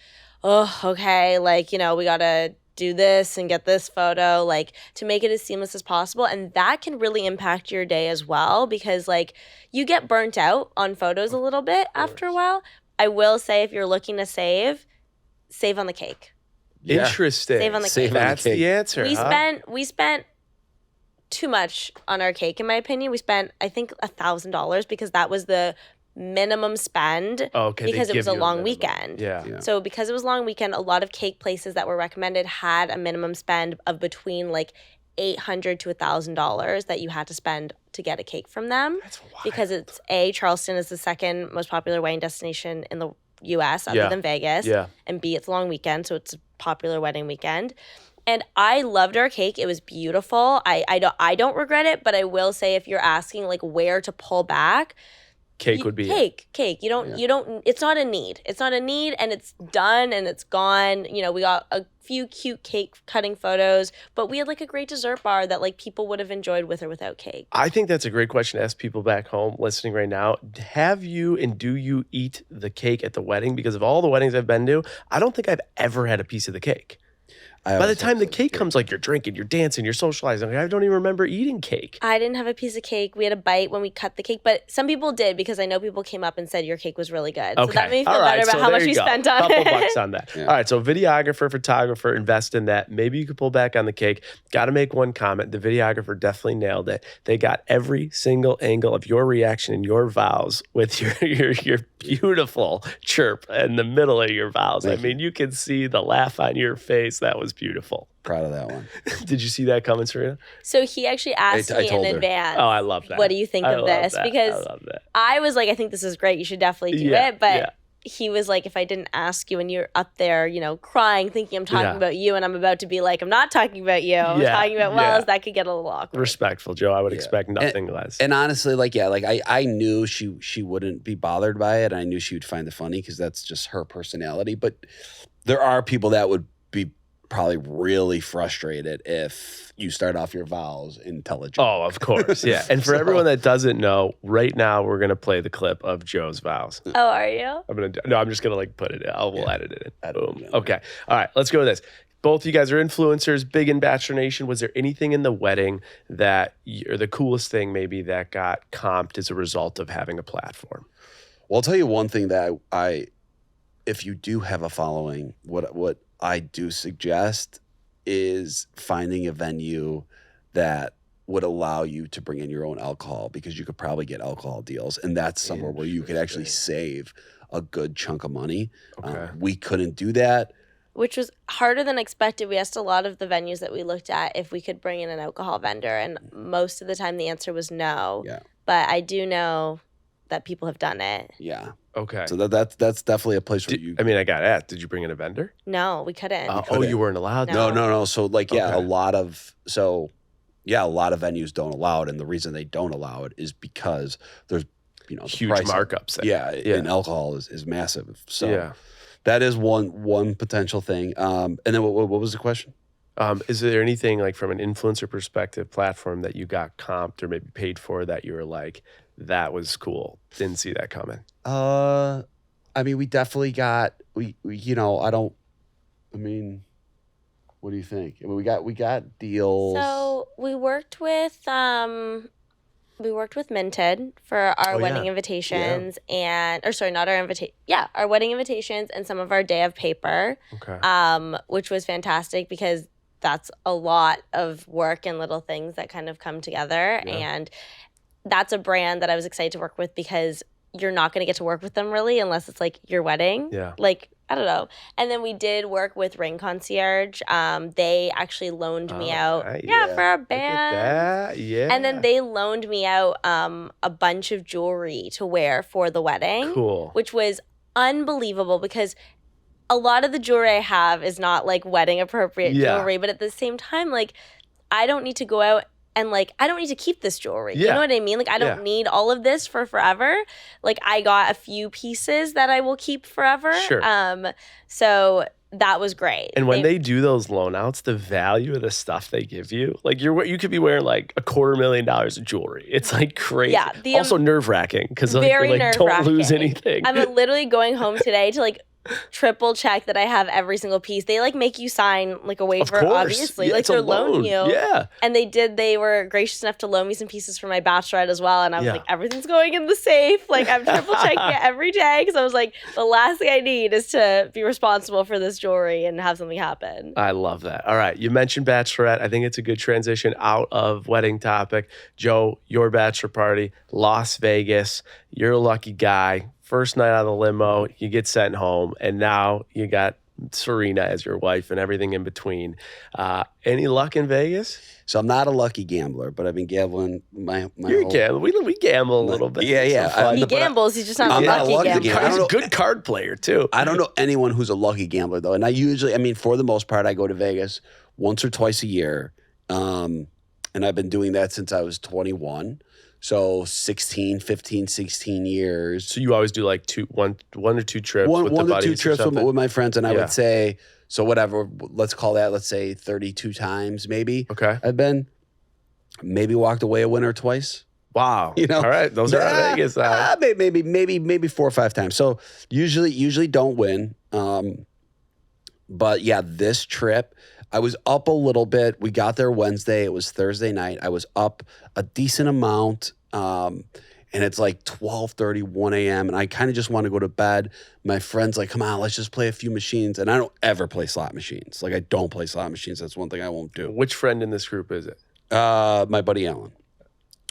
oh, okay, like, you know, we got to do this and get this photo, like, to make it as seamless as possible. And that can really impact your day as well, because like you get burnt out on photos a little bit after a while. I will say, if you're looking to save on the cake. Yeah. Interesting. Save on the Save cake. on the That's cake. the answer. We spent too much on our cake, in my opinion. We spent, I think, $1,000 because that was the minimum spend. Okay, they because it give was a you long minimum. weekend. Yeah. So because it was a long weekend, a lot of cake places that were recommended had a minimum spend of between like $800 to $1,000 that you had to spend to get a cake from them. That's wild. Because it's Charleston is the second most popular wedding destination in the U.S. other Yeah. than Vegas. Yeah. And B, it's a long weekend, so it's a popular wedding weekend. And I loved our cake. It was beautiful. I don't regret it, but I will say, if you're asking like where to pull back, Cake would be it. cake. You don't it's not a need. It's not a need, and it's done and it's gone. You know, we got a few cute cake cutting photos, but we had like a great dessert bar that like people would have enjoyed with or without cake. I think that's a great question to ask people back home listening right now. Have you and do you eat the cake at the wedding? Because of all the weddings I've been to, I don't think I've ever had a piece of the cake. By the time the cake comes, like you're drinking, you're dancing, you're socializing. Like, I don't even remember eating cake. I didn't have a piece of cake. We had a bite when we cut the cake, but some people did because I know people came up and said your cake was really good. Okay. So that made me feel All right. better about So how there much you we go. spent on Couple it. bucks on that. Yeah. All right. So videographer, photographer, invest in that. Maybe you could pull back on the cake. Got to make one comment. The videographer definitely nailed it. They got every single angle of your reaction and your vows with your beautiful chirp in the middle of your vows. Thank I mean, you can see the laugh on your face. That was beautiful. Proud of that one. Did you see that coming, Serena? So he actually asked I me in told her. advance. Oh, I love that. What do you think I of love this? that. Because I love that. I was like, I think this is great. You should definitely do Yeah, it. But yeah. he was like, if I didn't ask you and you're up there, crying, thinking I'm talking about you, and I'm about to be like, I'm not talking about you. I'm talking about Wells. That could get a little awkward. Respectful, Joe. I would expect nothing less. And honestly, I knew she wouldn't be bothered by it. I knew she would find it funny because that's just her personality. But there are people that would be probably really frustrated if you start off your vows and tell a joke. Oh, of course. Yeah. And for everyone that doesn't know, right now we're going to play the clip of Joe's vows. Oh, are you? I'm just going to put it in. We'll edit it in. Boom. it in. Okay. All right. Let's go with this. Both of you guys are influencers, big in Bachelor Nation. Was there anything in the wedding or the coolest thing maybe that got comped as a result of having a platform? Well, I'll tell you one thing that if you do have a following, what I do suggest is finding a venue that would allow you to bring in your own alcohol, because you could probably get alcohol deals, and that's somewhere where you could actually save a good chunk of money. Okay. We couldn't do that. Which was harder than expected. We asked a lot of the venues that we looked at if we could bring in an alcohol vendor, and most of the time the answer was no. Yeah. But I do know that people have done it. Yeah. Okay. So that's definitely a place where you. I mean, I got asked, did you bring in a vendor? No, we couldn't. You weren't allowed? No. No. So Okay. a lot of venues don't allow it, and the reason they don't allow it is because there's the Huge price markups. and alcohol is massive. So yeah. that is one potential thing. And then what was the question? Is there anything like from an influencer perspective platform that you got comped or maybe paid for that you were like, that was cool? Didn't see that coming. I mean, we definitely got what do you think? I mean, we got deals. So we worked with Minted for our wedding invitations our wedding invitations and some of our day of paper. Okay. Which was fantastic because that's a lot of work and little things that kind of come together. Yeah. And that's a brand that I was excited to work with because you're not going to get to work with them really unless it's like your wedding. Yeah. Like, I don't know. And then we did work with Ring Concierge. They actually loaned me out. For our band. That. Yeah. And then they loaned me out a bunch of jewelry to wear for the wedding. Cool. Which was unbelievable because a lot of the jewelry I have is not like wedding appropriate jewelry, but at the same time, like, I don't need to go out and like, I don't need to keep this jewelry. Yeah. You know what I mean? Like, I don't need all of this for forever. Like, I got a few pieces that I will keep forever. Sure. So that was great. And when they do those loan outs, the value of the stuff they give you, like you could be wearing like $250,000 of jewelry. It's like crazy. Yeah. Also nerve wracking because very like don't nerve-wracking. lose anything. I'm literally going home today to like triple check that I have every single piece. They like make you sign like a waiver, of course. obviously. Yeah, like it's a they're loaning you. Yeah. And they were gracious enough to loan me some pieces for my bachelorette as well. And I was Yeah. like, everything's going in the safe. Like I'm triple checking it every day because I was like, the last thing I need is to be responsible for this jewelry and have something happen. I love that. All right. You mentioned bachelorette. I think it's a good transition out of wedding topic. Joe, your bachelor party, Las Vegas. You're a lucky guy. First night out of the limo, you get sent home, and now you got Serena as your wife and everything in between. Any luck in Vegas? So I'm not a lucky gambler, but I've been gambling my You're whole... gambling. We gamble a little bit. Yeah. It's so fun. He gambles. He's just not I'm a not a lucky lucky gambler. gambler. He's a good card player, too. I don't know anyone who's a lucky gambler, though. And for the most part, I go to Vegas once or twice a year. And I've been doing that since I was 21. So 16 years. So you always do like one or two trips with the one or buddies two or trips something? with my friends. And I Yeah. would say, so whatever, let's call that, let's say 32 times maybe. Okay. I've been, maybe walked away a winner twice. Wow. You know? All right. Those are Vegas. Maybe 4 or 5 times. So usually don't win. But yeah, this trip, I was up a little bit. We got there Wednesday. It was Thursday night. I was up a decent amount. And it's like 12:30, 1 a.m. And I kind of just want to go to bed. My friend's like, come on, let's just play a few machines. And I don't ever play slot machines. Like, I don't play slot machines. That's one thing I won't do. Which friend in this group is it? My buddy Alan.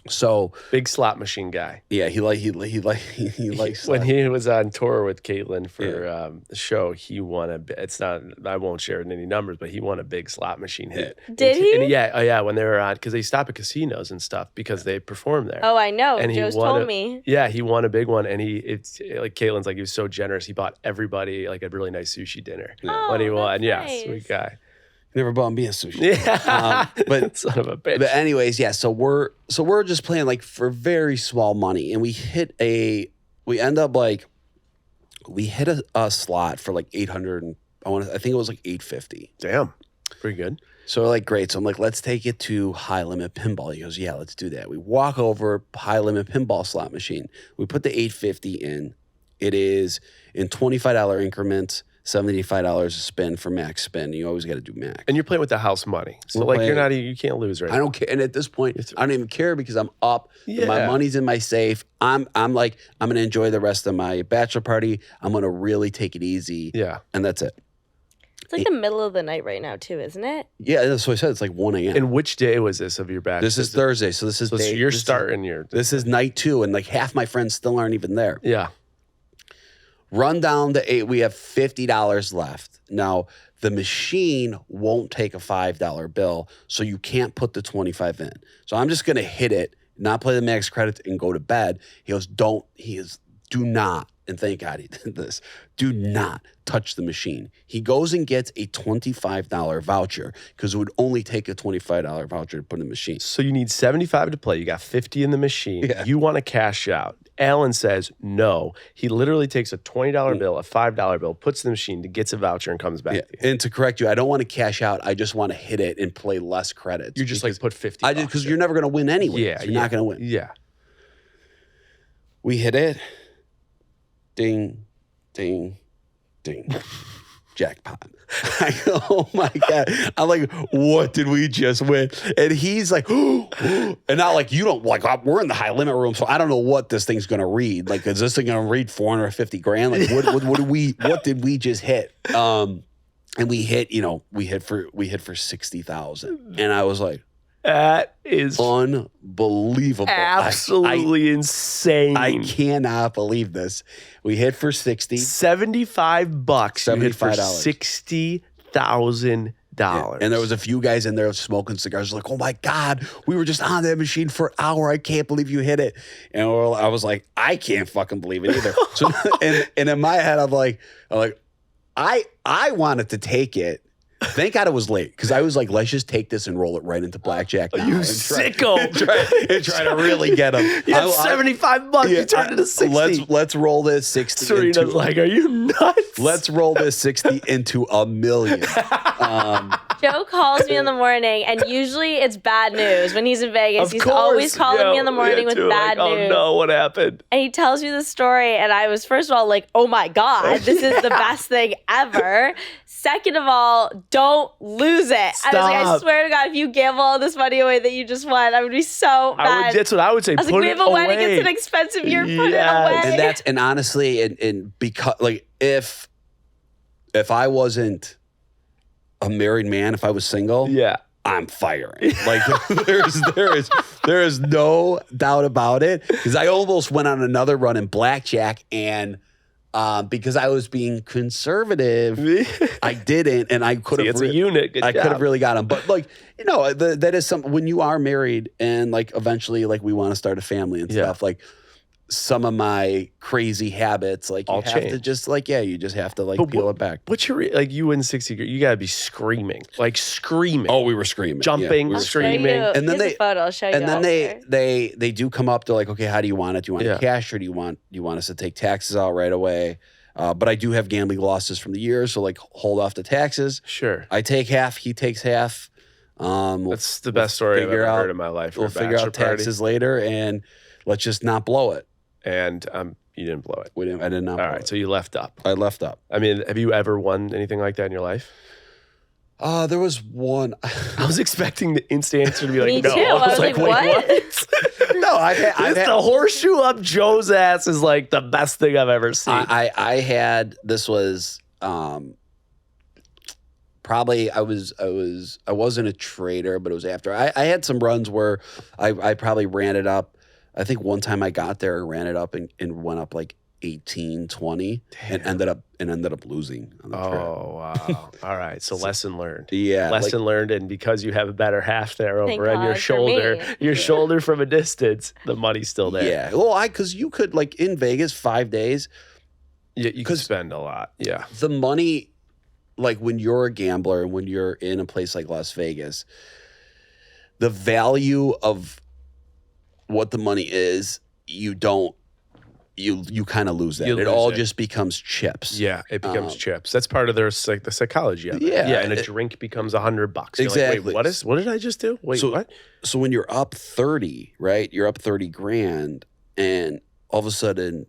So big slot machine guy. Yeah, he likes when he was on tour with Caitlin for the show. He won it's not. I won't share any numbers, but he won a big slot machine hit. Did he? And yeah. When they were on, because they stop at casinos and stuff because they perform there. Oh, I know. And Joe's told me. Yeah, he won a big one, and it's like Caitlin's like he was so generous. He bought everybody like a really nice sushi dinner when he won. Yeah, nice. sweet guy. Never bought me a sushi. Yeah, but son of a bitch. But anyways, yeah. So we're just playing like for very small money, and we hit a slot for like 800. I think it was like 850. Damn, pretty good. So we're like, great. So I'm like, let's take it to high limit pinball. He goes, yeah, let's do that. We walk over high limit pinball slot machine. We put the 850 in. It is in $25 increments. $75 a spin for max spin. You always got to do max. And you're playing with the house money. So you can't lose, right? I don't care. And at this point, I don't even care because I'm up. Yeah. My money's in my safe. I'm like, I'm going to enjoy the rest of my bachelor party. I'm going to really take it easy. Yeah. And that's it. It's like the middle of the night right now too, isn't it? Yeah, that's what I said. It's like 1 a.m. And which day was this of your bachelor? This is Thursday. So this is This is night 2. And like half my friends still aren't even there. Yeah. Run down to 8. We have $50 left. Now, the machine won't take a $5 bill, so you can't put the 25 in. So I'm just going to hit it, not play the max credits, and go to bed. He goes, do not, and thank God he did this, do not touch the machine. He goes and gets a $25 voucher because it would only take a $25 voucher to put in the machine. So you need 75 to play. You got 50 in the machine. Yeah. You want to cash out. Alan says no. He literally takes a $20 bill, a $5 bill, puts in the machine, gets a voucher, and comes back to you. And to correct you, I don't want to cash out. I just want to hit it and play less credits. You just like put 50. Because you're never going to win anyway. Yeah, you're not going to win. Yeah. We hit it. Ding, ding, ding. Jackpot. I go, oh my God. I'm like, what did we just win? And he's like, and now like, you don't like, we're in the high limit room. So I don't know what this thing's going to read. Like, is this thing going to read 450 grand? Like what did we just hit? And we hit for 60,000. And I was like, that is unbelievable. Absolutely insane. I cannot believe this. We hit for 60. $75. $75. You hit for $60,000. Yeah. And there was a few guys in there smoking cigars. Like, oh my God, we were just on that machine for an hour. I can't believe you hit it. And I was like, I can't fucking believe it either. So, and in my head, I'm like, I wanted to take it. Thank God it was late because I was like, let's just take this and roll it right into blackjack now. You sicko. And try to really get him. You had $75. You turned it to 60. Let's roll this 60. Serena's like, are you nuts? Let's roll this 60 into $1 million. Joe calls me in the morning, and usually it's bad news. When he's in Vegas, he's always calling me in the morning with bad news. Oh no, what happened? And he tells me the story, and I was first of all like, oh my God, this is the best thing ever. Second of all, don't lose it. Stop. I was like, I swear to God, if you gamble all this money away that you just won, I would be so mad. That's what I would say. I was like, we have a wedding. It's an expensive year. Put it away. And honestly, and because like if I wasn't a married man, if I was single, I'm firing. Like there is no doubt about it. Because I almost went on another run in blackjack, and because I was being conservative, I didn't, and I could have. It's a unit. Good I job. could have really got him, but like that is something when you are married and like eventually like we want to start a family and stuff like. Some of my crazy habits, like you have to just like, you just have to like peel it back. What's your, like you win 60, you gotta be screaming. Oh, we were screaming. Jumping, we were screaming. And then I'll show you. And then they do come up, they're like, okay, how do you want it? Do you want cash or do you want us to take taxes out right away? But I do have gambling losses from the year, so like hold off the taxes. Sure. I take half, he takes half. That's the best story I've ever heard in my life. We'll figure out taxes later and let's just not blow it. And you didn't blow it. I did not blow it. All right, so you left up. I left up. I mean, have you ever won anything like that in your life? There was one. I was expecting the instant answer to be like, Me no. too. I was wait, like, what? No, I've had The horseshoe up Joe's ass is like the best thing I've ever seen. I had, this was probably, I wasn't a trader, but it was after. I had some runs where I probably ran it up. I think one time I got there and ran it up and went up like 18, 20 and ended up losing on the trip. Oh, wow. All right. So lesson learned. Yeah. Lesson learned. And because you have a better half there Thank over on your God for shoulder, me. shoulder from a distance, the money's still there. Yeah. Well, because you could, like in Vegas, 5 days, You could spend a lot. Yeah. the money, like when you're a gambler and when you're in a place like Las Vegas, the value of what the money is, you kind of lose that. You It lose all it. just becomes chips. Yeah, it becomes chips. That's part of their the psychology of it. Yeah. Yeah, and a drink becomes $100. You're Exactly. like, wait, what did I just do? Wait, So- what? So when you're up 30, right? You're up 30 grand and all of a sudden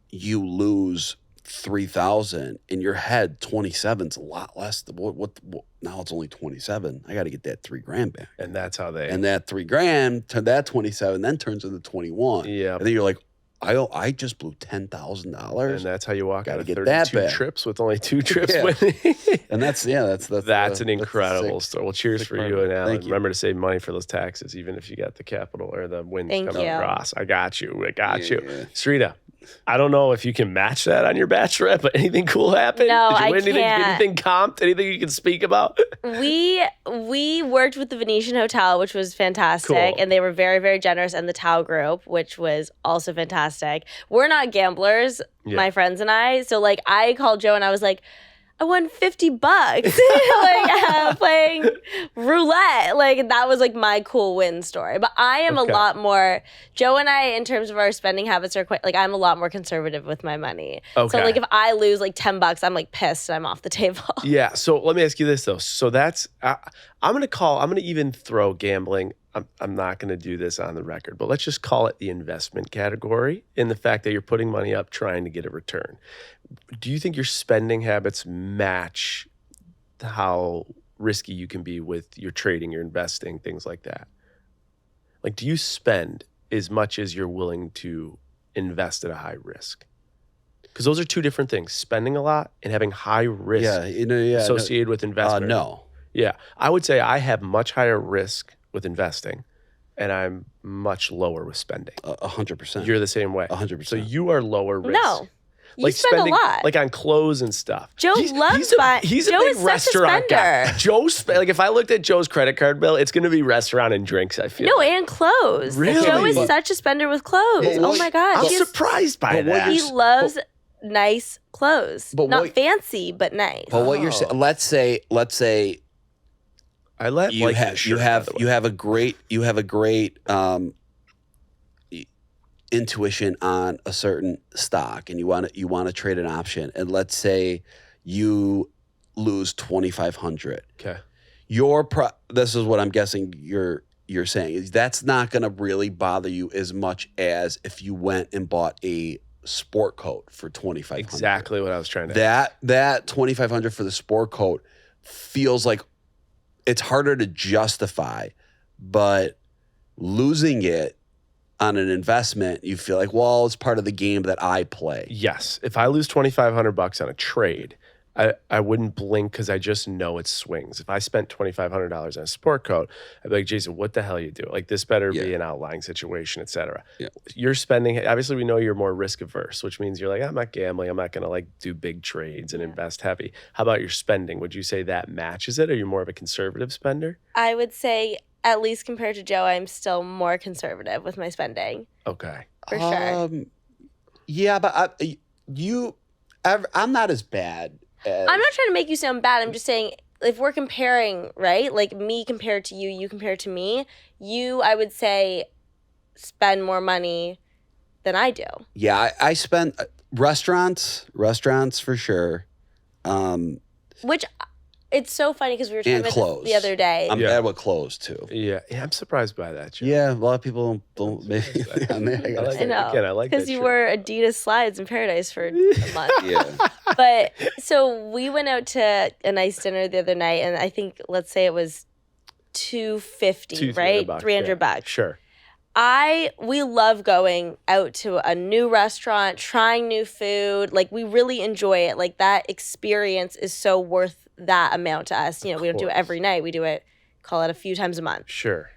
you lose 3,000 in your head. 27's a lot less. What now it's only 27. I got to get that 3 grand back. And that's how they. And that 3 grand to that 27 then turns into 21. Yeah. And then you're like, I just blew And $10,000. that's how you walk out Gotta of get 32 that back. trips with only 2 trips Yeah. winning. That's That's an incredible sick. story. Well, cheers sick for part you of and it. Alan. Thank you. Remember to save money for those taxes, even if you got the capital or the wins Thank coming you. across. I got you. I got you. Yeah. Serena, I don't know if you can match that on your Bachelorette, but anything cool happen? No, Did you I win anything, can't. anything comped? Anything you can speak about? We worked with the Venetian Hotel, which was fantastic, Cool. and they were very, very generous, and the Tao Group, which was also fantastic. We're not gamblers, Yeah. my friends and I, so like I called Joe and I was like, I won $50, playing roulette. Like that was like my cool win story. But I am Okay. a lot more. Joe and I, in terms of our spending habits, are quite like I'm a lot more conservative with my money. Okay. So like if I lose like $10, I'm like pissed. And I'm off the table. Yeah. So let me ask you this though. So that's I'm gonna even throw gambling. I'm not gonna do this on the record, but let's just call it the investment category in the fact that you're putting money up trying to get a return. Do you think your spending habits match how risky you can be with your trading, your investing, things like that? Like, do you spend as much as you're willing to invest at a high risk? Because those are two different things: spending a lot and having high risk associated with investment. No. Yeah, I would say I have much higher risk with investing, and I'm much lower with spending. 100%. You're the same way. 100%. So you are lower risk. No. You spend spending, a lot. like on clothes and stuff. Joe loves buying. He's a Joe big is such a restaurant guy. spender. Joe's like, if I looked at Joe's credit card bill, it's going to be restaurant and drinks. I feel. No, like. and clothes. Really? Joe is But- such a spender with clothes. But Oh what- my God. I'm He, is- surprised by but what that. he you're- loves nice clothes. But Not what- fancy, but nice. But what you're saying, Oh. let's say I let you like have this shirt, by the way. you have a great intuition on a certain stock, and you want to trade an option, and let's say you lose 2,500. Okay. This is what I'm guessing you're saying is that's not going to really bother you as much as if you went and bought a sport coat for 2,500. Exactly what I was trying to. That 2,500 for the sport coat feels like it's harder to justify, but losing it on an investment, you feel like, well, it's part of the game that I play. Yes, if I lose $2,500 on a trade, I wouldn't blink because I just know it swings. If I spent $2,500 on a sport coat, I'd be like, Jason, what the hell you do? Like this better be Yeah. an outlying situation, et cetera. Yeah. You're spending, obviously we know you're more risk averse, which means you're like, I'm not gambling. I'm not going to like do big trades and invest heavy. How about your spending? Would you say that matches it? Are you more of a conservative spender? I would say, at least compared to Joe, I'm still more conservative with my spending. Okay. For sure. Yeah, but I'm not as bad. I'm not trying to make you sound bad. I'm just saying, if we're comparing, right? Like me compared to you, you compared to me, you, I would say, spend more money than I do. Yeah, I spend restaurants for sure. Which it's so funny because we were talking And about clothes. this the other day. I'm Yeah. bad with clothes too. Yeah, I'm surprised by that. Joe. Yeah, a lot of people don't maybe. I I like I know. Again, I like because that you shirt. wore Adidas slides in Paradise for a month. Yeah. But so we went out to a nice dinner the other night, and I think let's say it was $250, right? $300. Sure. We love going out to a new restaurant, trying new food. Like we really enjoy it. Like that experience is so worth that amount to us. You know, we don't do it every night. We do it, call it a few times a month. Sure.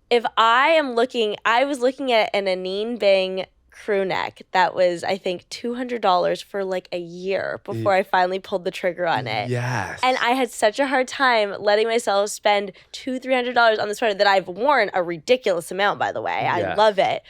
If I was looking at an Anine Bing crew neck that was, I think, $200 for like a year before I finally pulled the trigger on it. Yes. And I had such a hard time letting myself spend $200-$300 on the sweater that I've worn a ridiculous amount, by the way. I Yes. love it.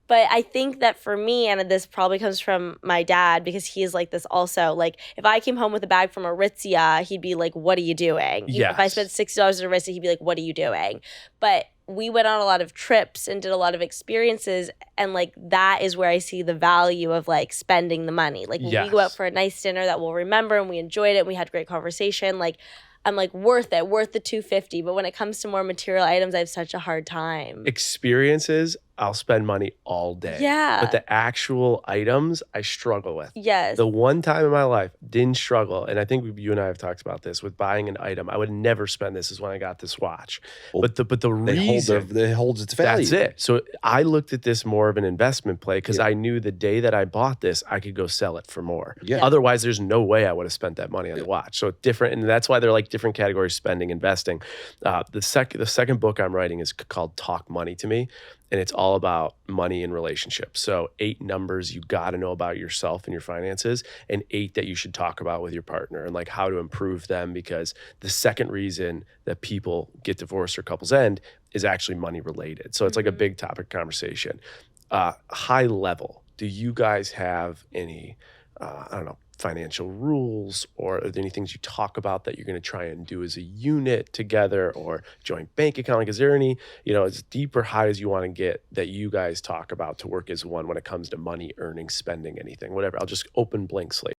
But I think that for me, and this probably comes from my dad because he is like this also. Like if I came home with a bag from Aritzia, he'd be like, "What are you doing?" Yes. If I spent $60 at Aritzia, he'd be like, "What are you doing?" But we went on a lot of trips and did a lot of experiences, and like that is where I see the value of like spending the money. Like when we go out Yes. for a nice dinner that we'll remember and we enjoyed it and we had great conversation, like I'm like worth it, worth the $250. But when it comes to more material items, I have such a hard time. Experiences, I'll spend money all day. Yeah. But the actual items, I struggle with. Yes. The one time in my life didn't struggle, and I think you and I have talked about this with buying an item. I would never spend this. Is when I got this watch. Well, But the reason It holds its value. that's it. So I looked at this more of an investment play because I knew the day that I bought this, I could go sell it for more. Yeah. Otherwise, there's no way I would have spent that money on the watch. So different, and that's why they're like different categories: spending, investing. The second book I'm writing is called Talk Money to Me. And it's all about money and relationships. So 8 numbers you got to know about yourself and your finances, and 8 that you should talk about with your partner and like how to improve them. Because the second reason that people get divorced or couples end is actually money related. So it's like a big topic conversation. High level, do you guys have any, I don't know, financial rules, or are there any things you talk about that you're going to try and do as a unit together, or joint bank account? Like, is there any, as deep or high as you want to get that you guys talk about to work as one when it comes to money, earning, spending, anything, whatever? I'll just open blank slate.